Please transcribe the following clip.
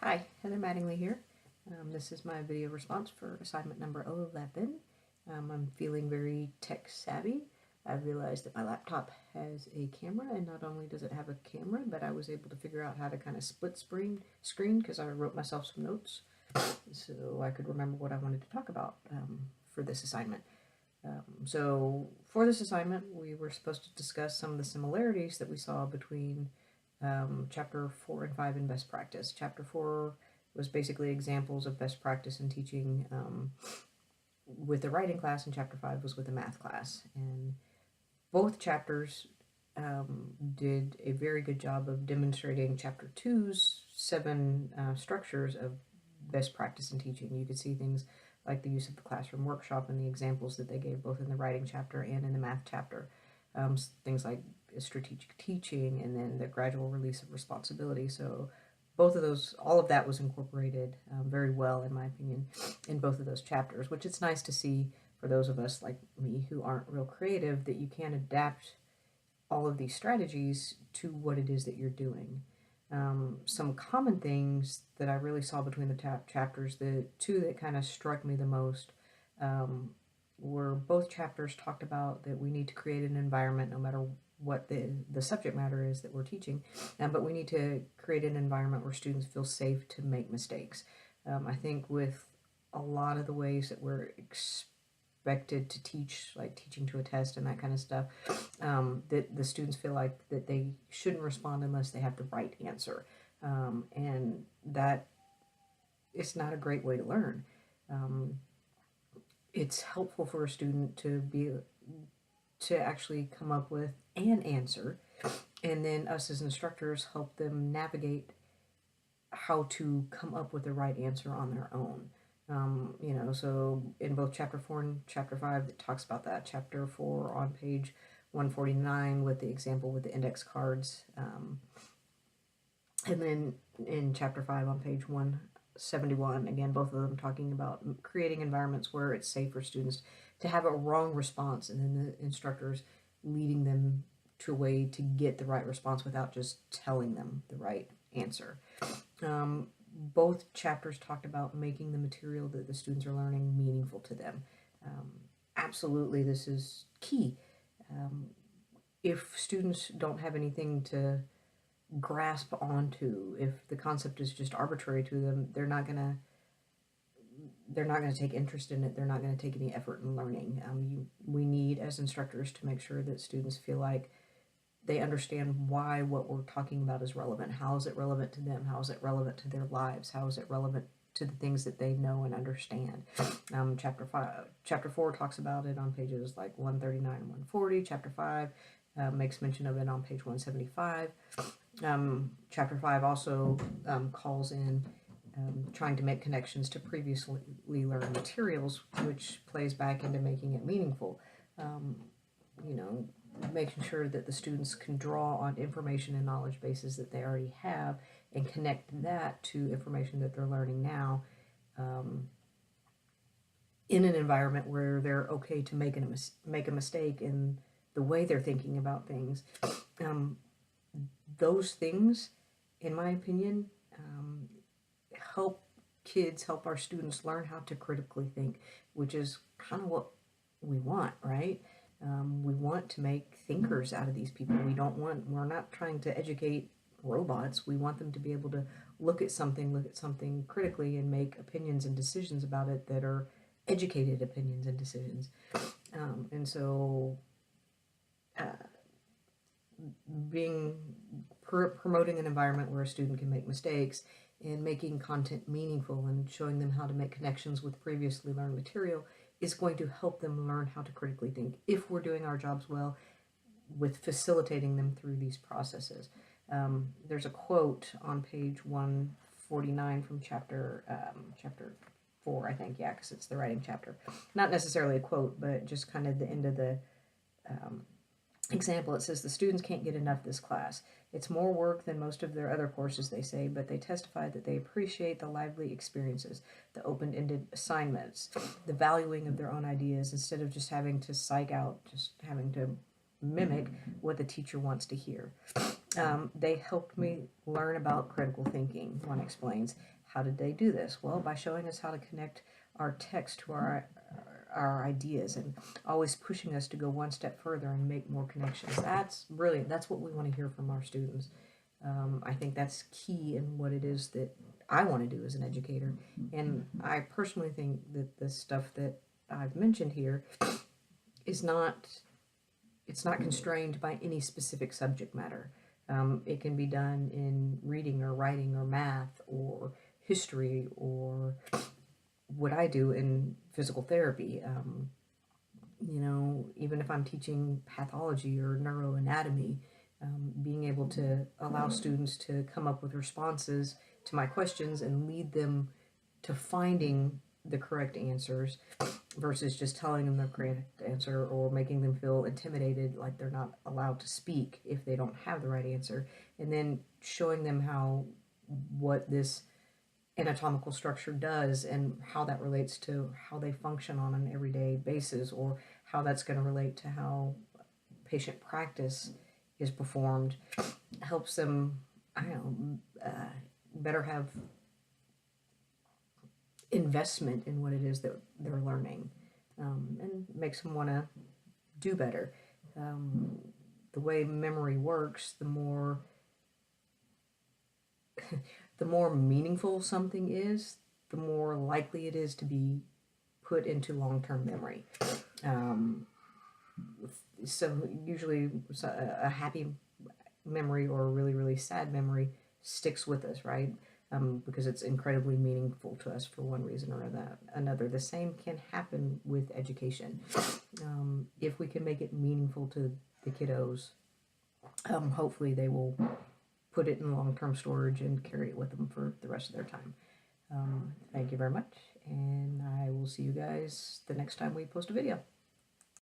Hi, Heather Mattingly here. This is my video response for assignment number 11. I'm feeling very tech savvy. I realized that my laptop has a camera, and not only does it have a camera, but I was able to figure out how to kind of split screen because I wrote myself some notes so I could remember what I wanted to talk about for this assignment. So for this assignment, we were supposed to discuss some of the similarities that we saw between chapter 4 and 5 in best practice. Chapter 4 was basically examples of best practice in teaching with the writing class, and chapter 5 was with the math class. And both chapters did a very good job of demonstrating chapter 2's 7 structures of best practice in teaching. You could see things like the use of the classroom workshop and the examples that they gave both in the writing chapter and in the math chapter. Things like strategic teaching and then the gradual release of responsibility. So both of those, all of that was incorporated very well, in my opinion, in both of those chapters, which it's nice to see for those of us like me who aren't real creative, that you can adapt all of these strategies to what it is that you're doing. Some common things that I really saw between the chapters, the two that kind of struck me the most, were both chapters talked about that we need to create an environment, no matter what the subject matter is that we're teaching, but we need to create an environment where students feel safe to make mistakes. I think with a lot of the ways that we're expected to teach, like teaching to a test and that kind of stuff, that the students feel like that they shouldn't respond unless they have the right answer, and that it's not a great way to learn. It's helpful for a student to actually come up with an answer, and then us as instructors help them navigate how to come up with the right answer on their own. So in both chapter 4 and chapter 5, it talks about that. Chapter 4 on page 149 with the example with the index cards, and then in chapter 5 on page 171, again, both of them talking about creating environments where it's safe for students to have a wrong response, and then the instructors leading them to a way to get the right response without just telling them the right answer. Both chapters talked about making the material that the students are learning meaningful to them. Absolutely, this is key. If students don't have anything to grasp onto, if the concept is just arbitrary to them, they're not gonna take interest in it. They're not going to take any effort in learning. We need, as instructors, to make sure that students feel like they understand why what we're talking about is relevant. How is it relevant to them? How is it relevant to their lives? How is it relevant to the things that they know and understand? Chapter 4 talks about it on pages like 139 and 140. Chapter 5 makes mention of it on page 175. Chapter 5 also calls in trying to make connections to previously learned materials, which plays back into making it meaningful. Making sure that the students can draw on information and knowledge bases that they already have and connect that to information that they're learning now, in an environment where they're okay to make a mistake in the way they're thinking about things. Those things, in my opinion, help our students learn how to critically think, which is kind of what we want, right? We want to make thinkers out of these people. We're not trying to educate robots. We want them to be able to look at something critically and make opinions and decisions about it that are educated opinions and decisions. And so promoting an environment where a student can make mistakes and making content meaningful and showing them how to make connections with previously learned material is going to help them learn how to critically think, if we're doing our jobs well with facilitating them through these processes. There's a quote on page 149 from chapter 4, I think, yeah, because it's the writing chapter. Not necessarily a quote, but just kind of the end of the example. It says, "The students can't get enough this class. It's more work than most of their other courses, they say, but they testify that they appreciate the lively experiences, the open-ended assignments, the valuing of their own ideas, instead of just having to psych out, just having to mimic what the teacher wants to hear." They helped me learn about critical thinking. One explains, how did they do this? Well, by showing us how to connect our text to our ideas and always pushing us to go one step further and make more connections. That's brilliant. That's what we want to hear from our students. I think that's key in what it is that I want to do as an educator. And I personally think that the stuff that I've mentioned here is it's not constrained by any specific subject matter. It can be done in reading or writing or math or history or what I do in physical therapy. Even if I'm teaching pathology or neuroanatomy, being able to allow students to come up with responses to my questions and lead them to finding the correct answers versus just telling them the correct answer or making them feel intimidated, like they're not allowed to speak if they don't have the right answer, and then showing them what this anatomical structure does and how that relates to how they function on an everyday basis, or how that's going to relate to how patient practice is performed, helps them, better have investment in what it is that they're learning, and makes them want to do better. The way memory works, the more meaningful something is, the more likely it is to be put into long-term memory. So usually a happy memory or a really, really sad memory sticks with us, right? Because it's incredibly meaningful to us for one reason or another. The same can happen with education. If we can make it meaningful to the kiddos, hopefully they will put it in long-term storage and carry it with them for the rest of their time. Thank you very much, and I will see you guys the next time we post a video.